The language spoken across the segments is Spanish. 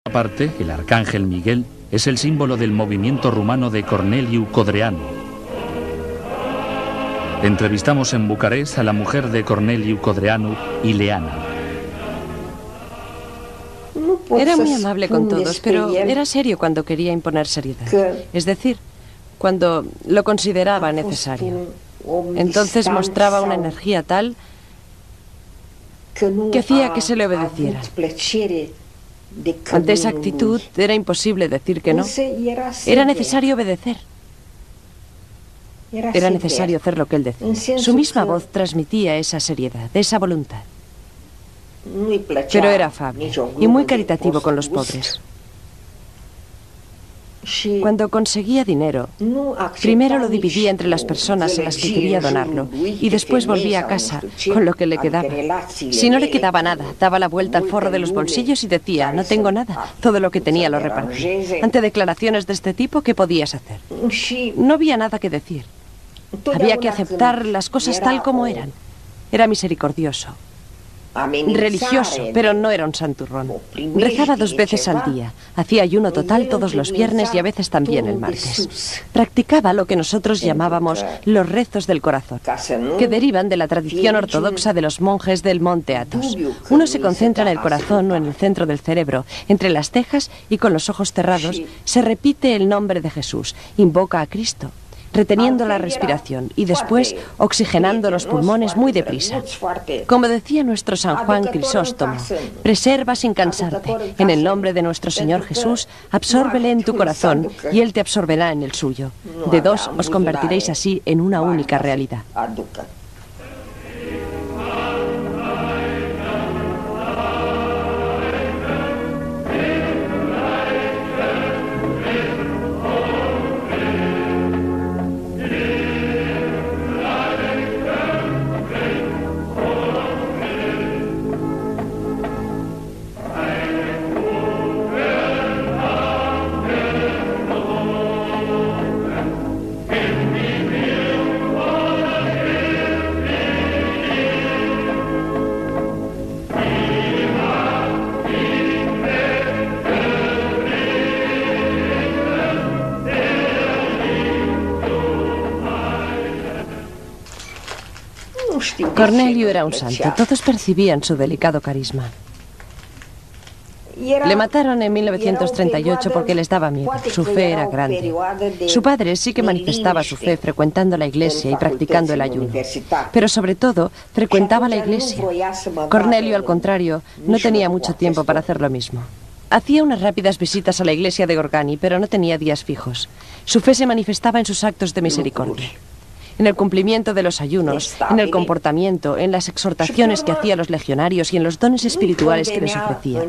Aparte, el arcángel Miguel es el símbolo del movimiento rumano de Corneliu Codreanu. Entrevistamos en Bucarest a la mujer de Corneliu Codreanu, Ileana. Era muy amable con todos, pero era serio cuando quería imponer seriedad. Es decir, cuando lo consideraba necesario. Entonces mostraba una energía tal que hacía que se le obedeciera. Ante esa actitud era imposible decir que no. Era necesario obedecer. Era necesario hacer lo que él decía. Su misma voz transmitía esa seriedad, esa voluntad. Pero era afable y muy caritativo con los pobres. Cuando conseguía dinero, primero lo dividía entre las personas a las que quería donarlo y después volvía a casa con lo que le quedaba. Si no le quedaba nada, daba la vuelta al forro de los bolsillos y decía: no tengo nada, todo lo que tenía lo repartí. Ante declaraciones de este tipo, ¿qué podías hacer? No había nada que decir. Había que aceptar las cosas tal como eran. Era misericordioso, religioso, pero no era un santurrón. Rezaba 2 veces al día. Hacía ayuno total todos los viernes y a veces también el martes. Practicaba lo que nosotros llamábamos los rezos del corazón, que derivan de la tradición ortodoxa de los monjes del monte Athos. Uno se concentra en el corazón o en el centro del cerebro, entre las cejas, y con los ojos cerrados se repite el nombre de Jesús, invoca a Cristo, reteniendo la respiración y después oxigenando los pulmones muy deprisa. Como decía nuestro San Juan Crisóstomo: preserva sin cansarte. En el nombre de nuestro Señor Jesús, absórbele en tu corazón y Él te absorberá en el suyo. De 2 os convertiréis así en una única realidad. Cornelio era un santo. Todos percibían su delicado carisma. Le mataron en 1938 porque les daba miedo. Su fe era grande. Su padre sí que manifestaba su fe frecuentando la iglesia y practicando el ayuno. Pero sobre todo, frecuentaba la iglesia. Cornelio, al contrario, no tenía mucho tiempo para hacer lo mismo. Hacía unas rápidas visitas a la iglesia de Gorgani, pero no tenía días fijos. Su fe se manifestaba en sus actos de misericordia, en el cumplimiento de los ayunos, en el comportamiento, en las exhortaciones que hacía a los legionarios y en los dones espirituales que les ofrecía.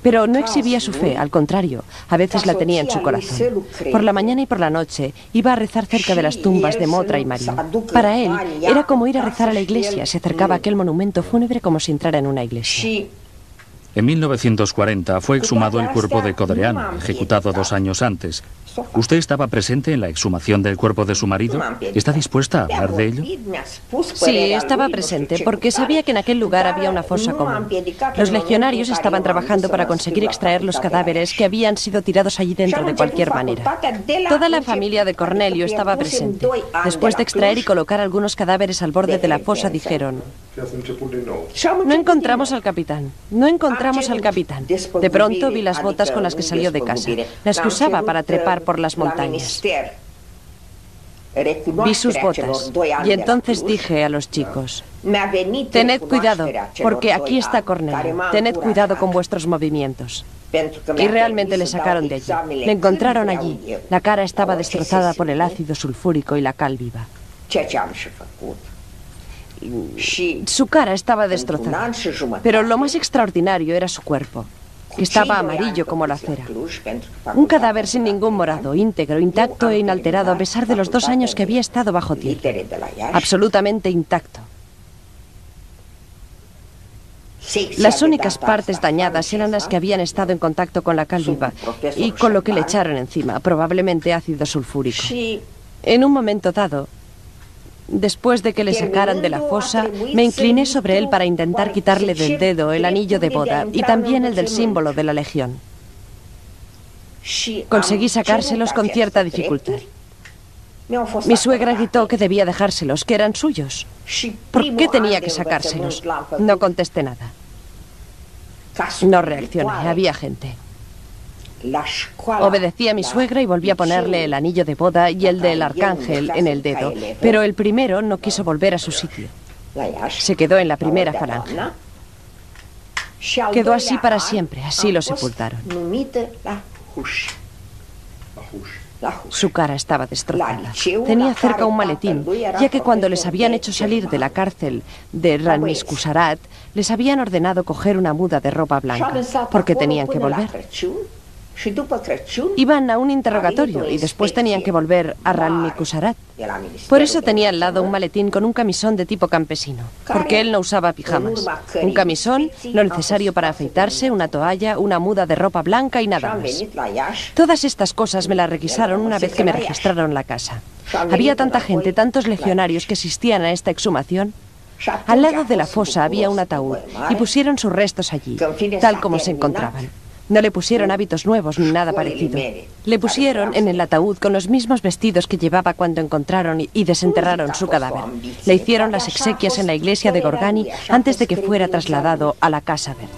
Pero no exhibía su fe, al contrario, a veces la tenía en su corazón. Por la mañana y por la noche iba a rezar cerca de las tumbas de Motra y María. Para él era como ir a rezar a la iglesia. Se acercaba a aquel monumento fúnebre como si entrara en una iglesia. En 1940 fue exhumado el cuerpo de Codreanu, ejecutado 2 años antes. ¿Usted estaba presente en la exhumación del cuerpo de su marido? ¿Está dispuesta a hablar de ello? Sí, estaba presente, porque sabía que en aquel lugar había una fosa común. Los legionarios estaban trabajando para conseguir extraer los cadáveres que habían sido tirados allí dentro de cualquier manera. Toda la familia de Cornelio estaba presente. Después de extraer y colocar algunos cadáveres al borde de la fosa, dijeron: no encontramos al capitán. No encontramos al capitán. De pronto vi las botas con las que salió de casa, las que usaba para trepar por las montañas. Vi sus botas y entonces dije a los chicos: tened cuidado, porque aquí está Cornelio. Tened cuidado con vuestros movimientos. Y realmente le sacaron de allí. Le encontraron allí. La cara estaba destrozada por el ácido sulfúrico y la cal viva. Su cara estaba destrozada, pero lo más extraordinario era su cuerpo, que estaba amarillo como la cera. Un cadáver sin ningún morado, íntegro, intacto e inalterado, a pesar de los 2 años que había estado bajo tierra. Absolutamente intacto. Las únicas partes dañadas eran las que habían estado en contacto con la cal viva y con lo que le echaron encima, probablemente ácido sulfúrico. En un momento dado, Después de que le sacaran de la fosa, me incliné sobre él para intentar quitarle del dedo el anillo de boda y también el del símbolo de la legión. Conseguí sacárselos con cierta dificultad. Mi suegra gritó que debía dejárselos, que eran suyos. ¿Por qué tenía que sacárselos? No contesté nada. No reaccioné, había gente. Obedecí a mi suegra y volví a ponerle el anillo de boda y el del arcángel en el dedo, pero el primero no quiso volver a su sitio. Se quedó en la primera falange. Quedó así para siempre, así lo sepultaron. Su cara estaba destrozada. Tenía cerca un maletín, ya que cuando les habían hecho salir de la cárcel de Ranmiskusarat, les habían ordenado coger una muda de ropa blanca, porque tenían que volver. Iban a un interrogatorio y después tenían que volver a Ranmiskusarat. Por eso tenía al lado un maletín con un camisón de tipo campesino, porque él no usaba pijamas. Un camisón, lo necesario para afeitarse, una toalla, una muda de ropa blanca y nada más. Todas estas cosas me las requisaron una vez que me registraron la casa. Había tanta gente, tantos legionarios que asistían a esta exhumación. Al lado de la fosa había un ataúd y pusieron sus restos allí, tal como se encontraban. No le pusieron hábitos nuevos ni nada parecido. Le pusieron en el ataúd con los mismos vestidos que llevaba cuando encontraron y desenterraron su cadáver. Le hicieron las exequias en la iglesia de Gorgani antes de que fuera trasladado a la Casa Verde.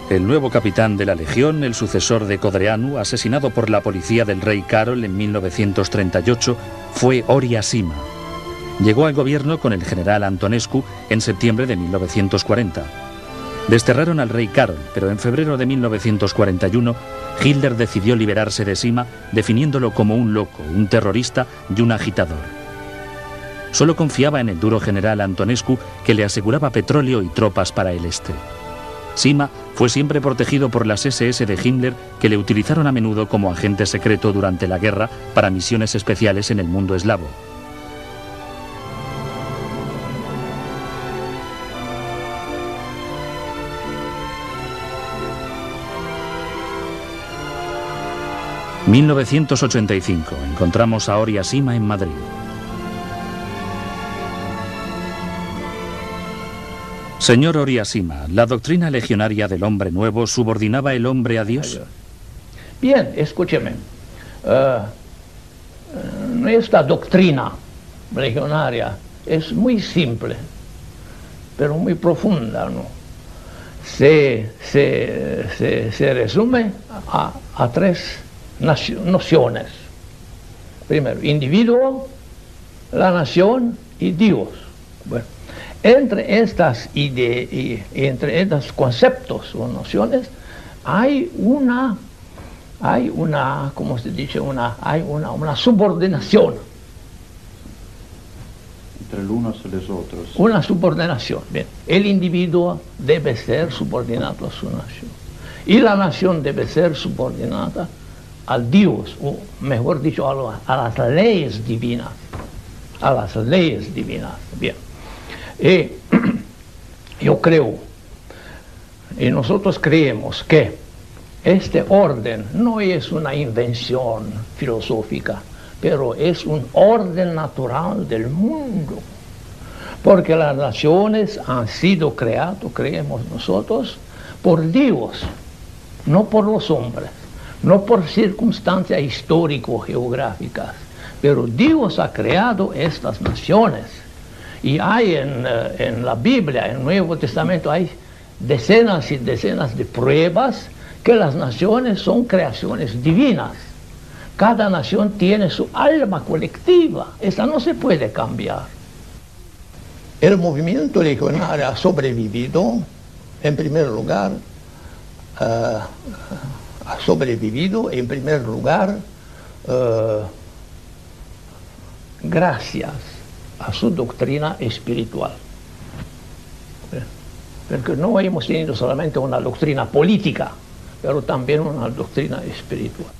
El nuevo capitán de la Legión, el sucesor de Codreanu, asesinado por la policía del rey Carol en 1938, fue Ori Asima. Llegó al gobierno con el general Antonescu en septiembre de 1940. Desterraron al rey Carol, pero en febrero de 1941, Hitler decidió liberarse de Sima, definiéndolo como un loco, un terrorista y un agitador. Solo confiaba en el duro general Antonescu, que le aseguraba petróleo y tropas para el este. Sima fue siempre protegido por las SS de Himmler, que le utilizaron a menudo como agente secreto durante la guerra para misiones especiales en el mundo eslavo. En 1985 encontramos a Ori Asima en Madrid. Señor Ori Asima, ¿la doctrina legionaria del hombre nuevo subordinaba el hombre a Dios? Bien, escúcheme. Esta doctrina legionaria es muy simple, pero muy profunda, ¿no? Se resume a tres nociones. Primero, individuo, la nación y Dios. Bueno, entre estos conceptos o nociones hay una, ¿cómo se dice? Hay una subordinación. Entre los unos y los otros. Una subordinación. Bien. El individuo debe ser subordinado a su nación. Y la nación debe ser subordinada al Dios, o mejor dicho, a las leyes divinas. A las leyes divinas. Bien. Yo creo, y nosotros creemos que este orden no es una invención filosófica, pero es un orden natural del mundo. Porque las naciones han sido creadas, creemos nosotros, por Dios, no por los hombres. No por circunstancias histórico-geográficas, pero Dios ha creado estas naciones. Y hay en la Biblia, en el Nuevo Testamento, hay decenas y decenas de pruebas que las naciones son creaciones divinas. Cada nación tiene su alma colectiva, esa no se puede cambiar. El movimiento legionario ha sobrevivido, en primer lugar, ha sobrevivido en primer lugar gracias a su doctrina espiritual. Porque no hemos tenido solamente una doctrina política, pero también una doctrina espiritual.